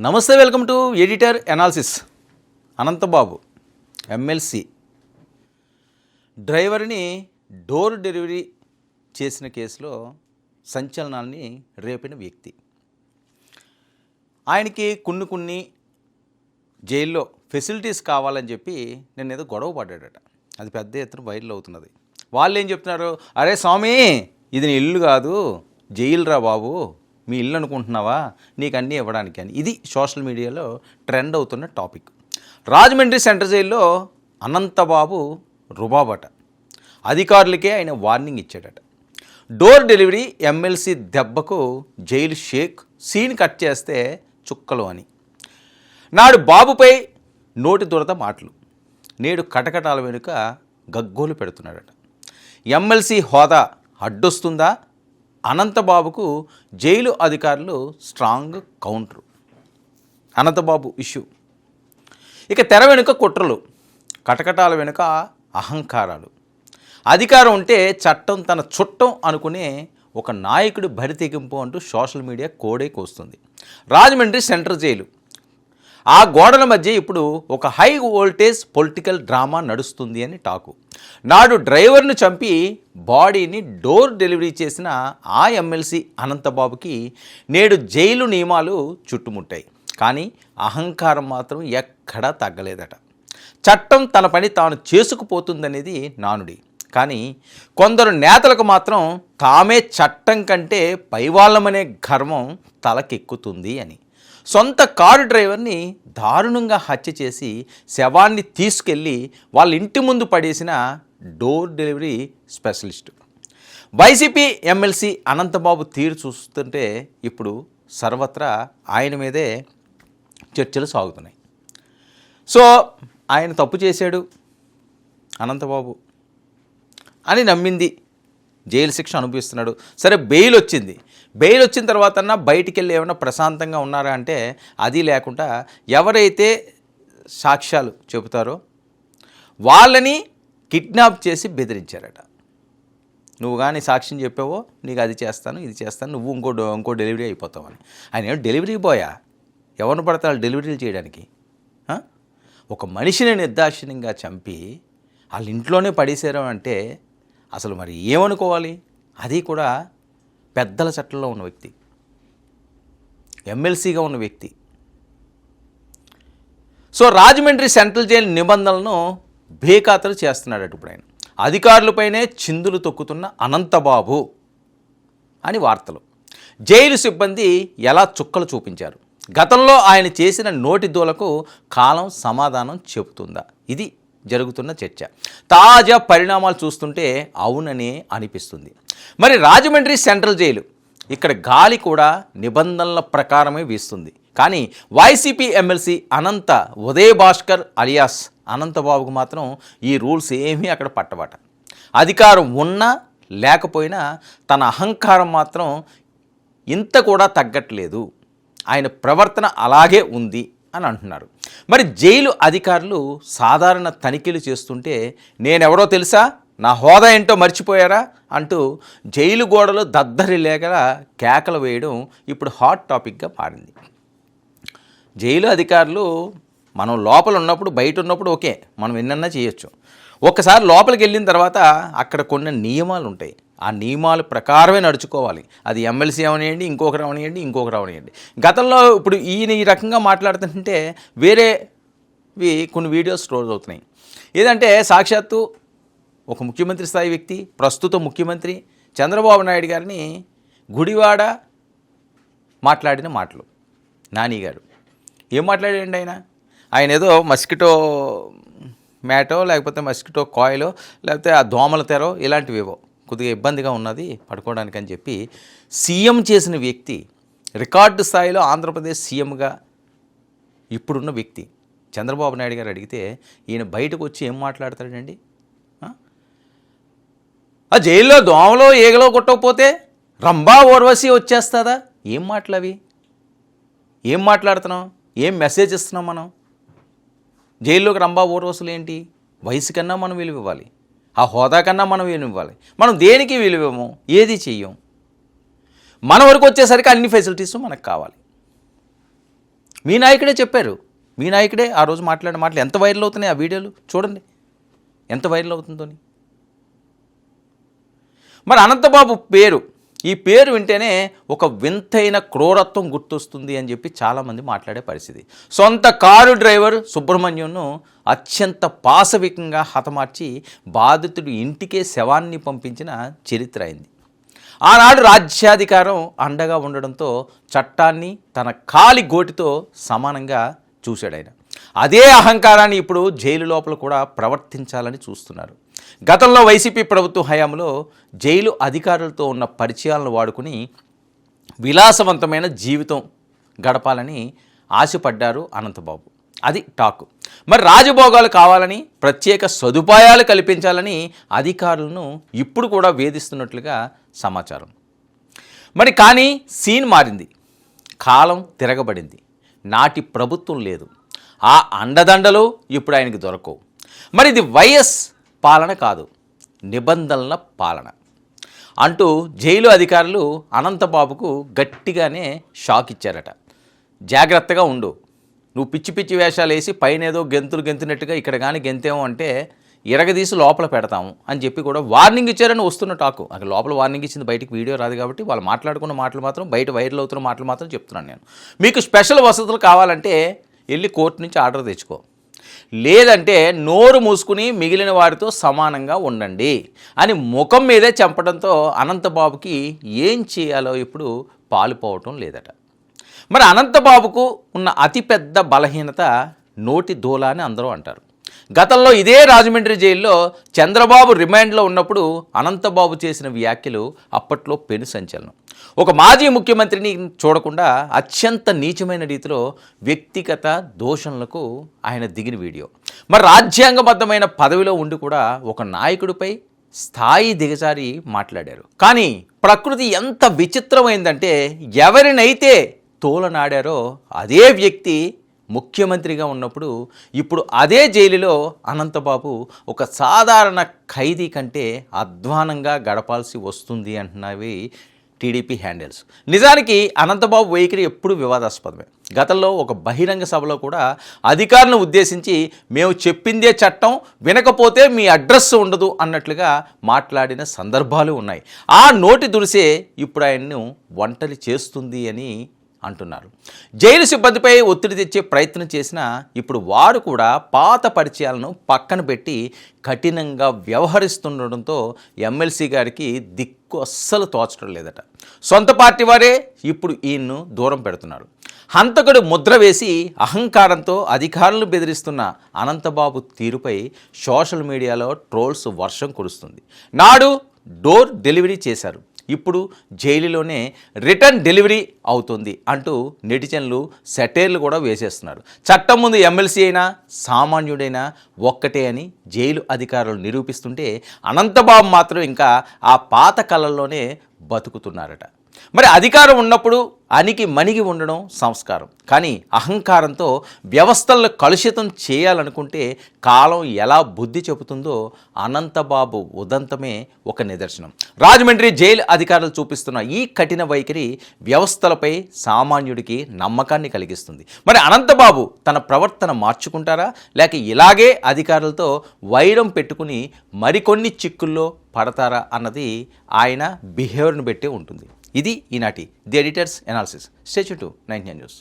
నమస్తే, welcome to editor analysis. Anantha Babu MLC డ్రైవర్ని door delivery చేసిన కేసులో సంచలనాల్ని రేపిన వ్యక్తి. ఆయనకి కొన్ని జైల్లో ఫెసిలిటీస్ కావాలని చెప్పి నేను ఏదో గొడవ పడ్డాడట. అది పెద్ద ఎత్తున వైరల్ అవుతున్నది. వాళ్ళు ఏం చెప్తున్నారు, అరే స్వామి ఇది నీ ఇల్లు కాదు, జైలు రా బాబు, మీ ఇల్లు అనుకుంటున్నావా, నీకు అన్నీ ఇవ్వడానికి అని. ఇది సోషల్ మీడియాలో ట్రెండ్ అవుతున్న టాపిక్. రాజమండ్రి సెంట్రల్ జైల్లో అనంతబాబు రుబాబట. అధికారులకే ఆయన వార్నింగ్ ఇచ్చాడట. డోర్ డెలివరీ ఎమ్మెల్సీ దెబ్బకు జైలు షేక్, సీన్ కట్ చేస్తే చుక్కలు అని. నాడు బాబుపై నోటి దురద మాటలు, నేడు కటకటాల వెనుక గగ్గోలు పెడుతున్నాడట. ఎమ్మెల్సీ హోదా అడ్డొస్తుందా? అనంతబాబుకు జైలు అధికారులు స్ట్రాంగ్ కౌంటర్. అనంతబాబు ఇష్యూ. ఇక తెర వెనుక కుట్రలు, కటకటాల వెనుక అహంకారాలు. అధికారం ఉంటే చట్టం తన చుట్టం అనుకునే ఒక నాయకుడి బరి తెగింపు అంటూ సోషల్ మీడియా కోడే కోస్తుంది. రాజమండ్రి సెంట్రల్ జైలు, ఆ గోడల మధ్య ఇప్పుడు ఒక హై వోల్టేజ్ పొలిటికల్ డ్రామా నడుస్తుంది అని టాకు. నాడు డ్రైవర్ను చంపి బాడీని డోర్ డెలివరీ చేసిన ఆ ఎమ్మెల్సీ అనంతబాబుకి నేడు జైలు నియమాలు చుట్టుముట్టాయి. కానీ అహంకారం మాత్రం ఎక్కడా తగ్గలేదట. చట్టం తన పని తాను చేసుకుపోతుందనేది నానుడి. కానీ కొందరు నేతలకు మాత్రం తామే చట్టం కంటే పైవాళ్ళమనే గర్వం తలకెక్కుతుంది అని. సొంత కారు డ్రైవర్ని దారుణంగా హత్య చేసి శవాన్ని తీసుకెళ్ళి వాళ్ళ ఇంటి ముందు పడేసిన door delivery specialist YCP MLC Anantha Babu తీరు చూస్తుంటే ఇప్పుడు సర్వత్రా ఆయన మీదే చర్చలు సాగుతున్నాయి. సో ఆయన తప్పు చేశాడు అనంతబాబు అని నమ్మింది, జైలు శిక్ష అనుభవిస్తున్నాడు. సరే, బెయిల్ వచ్చింది. బెయిల్ వచ్చిన తర్వాత బయటికి వెళ్ళి ఏమైనా ప్రశాంతంగా ఉన్నారా అంటే అది లేకుండా ఎవరైతే సాక్ష్యాలు చెబుతారో వాళ్ళని కిడ్నాప్ చేసి బెదిరించారట. నువ్వు కానీ సాక్ష్యం చెప్పావో నీకు అది చేస్తాను, ఇది చేస్తాను, నువ్వు ఇంకో డెలివరీ అయిపోతావని. ఆయన ఏమో డెలివరీ బాయా? ఎవరిని పడతారు డెలివరీలు చేయడానికి? ఒక మనిషిని నిర్దాక్షిణ్యంగా చంపి వాళ్ళ ఇంట్లోనే పడేసారు అంటే అసలు మరి ఏమనుకోవాలి? అది కూడా పెద్దల చట్టంలో ఉన్న వ్యక్తి, ఎమ్మెల్సీగా ఉన్న వ్యక్తి. సో రాజమండ్రి సెంట్రల్ జైలు నిబంధనలను బేఖాతరు చేస్తున్నాడట ఇప్పుడు ఆయన. అధికారులపైనే చిందులు తొక్కుతున్న అనంతబాబు అని వార్తలు. జైలు సిబ్బంది ఎలా చుక్కలు చూపించారు? గతంలో ఆయన చేసిన నోటి దూలకు కాలం సమాధానం చెబుతుందా? ఇది జరుగుతున్న చర్చ. తాజా పరిణామాలు చూస్తుంటే అవుననే అనిపిస్తుంది. మరి రాజమండ్రి సెంట్రల్ జైలు, ఇక్కడ గాలి కూడా నిబంధనల ప్రకారమే వీస్తుంది. కానీ వైసీపీ ఎమ్మెల్సీ అనంత ఉదయ్ భాస్కర్ అలియాస్ అనంతబాబుకు మాత్రం ఈ రూల్స్ ఏమీ అక్కడ పట్టబట. అధికారం ఉన్నా లేకపోయినా తన అహంకారం మాత్రం ఇంత కూడా తగ్గట్లేదు. ఆయన ప్రవర్తన అలాగే ఉంది అని అంటున్నారు. మరి జైలు అధికారులు సాధారణ తనిఖీలు చేస్తుంటే నేనెవరో తెలుసా, నా హోదా ఏంటో మర్చిపోయారా అంటూ జైలు గోడలు దద్దరిల్లేగల కేకలు వేయడం ఇప్పుడు హాట్ టాపిక్గా మారింది. జైలు అధికారులు మనం లోపల ఉన్నప్పుడు, బయట ఉన్నప్పుడు ఓకే, మనం ఎన్నన్నా చేయొచ్చు. ఒక్కసారి లోపలికి వెళ్ళిన తర్వాత అక్కడ కొన్ని నియమాలు ఉంటాయి. ఆ నియమాల ప్రకారమే నడుచుకోవాలి. అది ఎమ్మెల్సీ అవనియండి, ఇంకొకరు అవనియండి. గతంలో ఇప్పుడు ఈయన ఈ రకంగా మాట్లాడుతుంటే వేరేవి కొన్ని వీడియోస్ రోజు అవుతున్నాయి. ఏదంటే సాక్షాత్తు ఒక ముఖ్యమంత్రి స్థాయి వ్యక్తి, ప్రస్తుత ముఖ్యమంత్రి చంద్రబాబు నాయుడు గారిని గుడివాడ మాట్లాడిన మాటలు. నాని గారు ఏం మాట్లాడండి ఆయన ఏదో మస్కిటో మ్యాటో లేకపోతే మస్కిటో కాయిలో లేకపోతే ఆ దోమల తెరో ఇలాంటివేవో కొద్దిగా ఇబ్బందిగా ఉన్నది పడుకోవడానికి అని చెప్పి సీఎం చేసిన వ్యక్తి, రికార్డు స్థాయిలో ఆంధ్రప్రదేశ్ సీఎంగా ఇప్పుడున్న వ్యక్తి చంద్రబాబు నాయుడు గారు అడిగితే ఈయన బయటకు వచ్చి ఏం మాట్లాడతాడండి? ఆ జైల్లో దోమలో ఏగలో కొట్టకపోతే రంభా ఊర్వశి వచ్చేస్తుందా? ఏం మాటలు అవి? ఏం మాట్లాడుతున్నాం? ఏం మెసేజ్ ఇస్తున్నాం మనం? జైల్లోకి రంభా ఊర్వశులు ఏంటి? వయసు కన్నా మనం విలువ ఇవ్వాలి, ఆ హోదా కన్నా మనం విలువ ఇవ్వాలి. మనం దేనికి విలువేమో ఏది చెయ్యం. మన వరకు వచ్చేసరికి అన్ని ఫెసిలిటీస్ మనకు కావాలి. మీ నాయకుడే చెప్పారు. మీ నాయకుడే ఆ రోజు మాట్లాడిన మాటలు ఎంత వైరల్ అవుతున్నాయి, ఆ వీడియోలు చూడండి ఎంత వైరల్ అవుతుందో. మరి అనంతబాబు పేరు, ఈ పేరు వింటేనే ఒక వింతైన క్రూరత్వం గుర్తొస్తుంది అని చెప్పి చాలామంది మాట్లాడే పరిస్థితి. సొంత కారు డ్రైవర్ సుబ్రహ్మణ్యంను అత్యంత పాశవికంగా హతమార్చి బాధితుడు ఇంటికే శవాన్ని పంపించిన చరిత్ర అయింది. ఆనాడు రాజ్యాధికారం అండగా ఉండడంతో చట్టాన్ని తన కాలి గోటితో సమానంగా చూశాడు ఆయన. అదే అహంకారాన్ని ఇప్పుడు జైలు లోపల కూడా ప్రవర్తించాలని చూస్తున్నారు. గతంలో వైసీపీ ప్రభుత్వ హయాంలో జైలు అధికారులతో ఉన్న పరిచయాలను వాడుకుని విలాసవంతమైన జీవితం గడపాలని ఆశపడ్డారు అనంతబాబు. అది టాకు. మరి రాజభోగాలు కావాలని, ప్రత్యేక సదుపాయాలు కల్పించాలని అధికారులను ఇప్పుడు కూడా వేధిస్తున్నట్లుగా సమాచారం. మరి కానీ సీన్ మారింది, కాలం తిరగబడింది. నాటి ప్రభుత్వం లేదు, ఆ అండదండలు ఇప్పుడు ఆయనకి దొరకవు. మరి ఇది వైఎస్ పాలన కాదు, నిబంధనల పాలన అంటూ జైలు అధికారులు అనంతబాబుకు గట్టిగానే షాక్ ఇచ్చారట. జాగ్రత్తగా ఉండు, నువ్వు పిచ్చి పిచ్చి వేషాలు వేసి పైన ఏదో గెంతునట్టుగా ఇక్కడ కానీ గెంతేమో అంటే ఇరగదీసి లోపల పెడతాము అని చెప్పి కూడా వార్నింగ్ ఇచ్చారని వస్తున్న టాకు. అక్కడ లోపల వార్నింగ్ ఇచ్చింది, బయటికి వీడియో రాదు కాబట్టి వాళ్ళు మాట్లాడుకున్న మాటలు మాత్రం, బయట వైరల్ అవుతున్న మాటలు మాత్రం చెప్తున్నాను నేను. మీకు స్పెషల్ వసతులు కావాలంటే వెళ్ళి కోర్టు నుంచి ఆర్డర్ తెచ్చుకో, లేదంటే నోరు మూసుకుని మిగిలిన వారితో సమానంగా ఉండండి అని ముఖం మీదే చెప్పడంతో అనంతబాబుకి ఏం చేయాలో ఇప్పుడు పాలుపోవటం లేదట. మరి అనంతబాబుకు ఉన్న అతిపెద్ద బలహీనత నోటి దూల అని అందరూ అంటారు. గతంలో ఇదే రాజమండ్రి జైల్లో చంద్రబాబు రిమాండ్లో ఉన్నప్పుడు అనంతబాబు చేసిన వ్యాఖ్యలు అప్పట్లో పెను సంచలనం. ఒక మాజీ ముఖ్యమంత్రిని చూడకుండా అత్యంత నీచమైన రీతిలో వ్యక్తిగత దూషణలకు ఆయన దిగిన వీడియో. మరి రాజ్యాంగబద్ధమైన పదవిలో ఉండి కూడా ఒక నాయకుడిపై స్థాయి దిగజారి మాట్లాడారు. కానీ ప్రకృతి ఎంత విచిత్రమైందంటే ఎవరినైతే తోలనాడారో అదే వ్యక్తి ముఖ్యమంత్రిగా ఉన్నప్పుడు ఇప్పుడు అదే జైలులో అనంతబాబు ఒక సాధారణ ఖైదీ కంటే అధ్వానంగా గడపాల్సి వస్తుంది అంటున్నవి టీడీపీ హ్యాండిల్స్. నిజానికి అనంతబాబు వైఖరి ఎప్పుడూ వివాదాస్పదమే. గతంలో ఒక బహిరంగ సభలో కూడా అధికారులను ఉద్దేశించి మేము చెప్పిందే చట్టం, వినకపోతే మీ అడ్రస్ ఉండదు అన్నట్లుగా మాట్లాడిన సందర్భాలు ఉన్నాయి. ఆ నోటి దురిసే ఇప్పుడు ఆయన్ను ఒంటరి చేస్తుంది అని అంటున్నారు. జైలు సిబ్బందిపై ఒత్తిడి తెచ్చే ప్రయత్నం చేసినా ఇప్పుడు వారు కూడా పాత పరిచయాలను పక్కన పెట్టి కఠినంగా వ్యవహరిస్తుండడంతో ఎమ్మెల్సీ గారికి దిక్కు అస్సలు తోచడం లేదట. సొంత పార్టీ వారే ఇప్పుడు ఈయన్ను దూరం పెడుతున్నారు. హంతకుడు ముద్ర వేసి అహంకారంతో అధికారులను బెదిరిస్తున్న అనంతబాబు తీరుపై సోషల్ మీడియాలో ట్రోల్స్ వర్షం కురుస్తుంది. నాడు డోర్ డెలివరీ చేశారు, ఇప్పుడు జైలులోనే రిటర్న్ డెలివరీ అవుతుంది అంటూ నెటిజన్లు సెటైర్లు కూడా వేసేస్తున్నారు. చట్టం ముందు ఎమ్మెల్సీ అయినా సామాన్యుడైనా ఒక్కటే అని జైలు అధికారులు నిరూపిస్తుంటే అనంతబాబు మాత్రం ఇంకా ఆ పాత కళల్లోనే బతుకుతున్నారట. మరి అధికారం ఉన్నప్పుడు అణిగి మణిగి ఉండడం సంస్కారం, కానీ అహంకారంతో వ్యవస్థలను కలుషితం చేయాలనుకుంటే కాలం ఎలా బుద్ధి చెబుతుందో అనంతబాబు ఉదంతమే ఒక నిదర్శనం. రాజమండ్రి జైలు అధికారులు చూపిస్తున్న ఈ కఠిన వైఖరి వ్యవస్థలపై సామాన్యుడికి నమ్మకాన్ని కలిగిస్తుంది. మరి అనంతబాబు తన ప్రవర్తన మార్చుకుంటారా, లేక ఇలాగే అధికారులతో వైరం పెట్టుకుని మరికొన్ని చిక్కుల్లో పడతారా అన్నది ఆయన బిహేవియర్ను బట్టే ఉంటుంది. ఇది ఈనాటి the editors analysis. Stay tune to 99 news.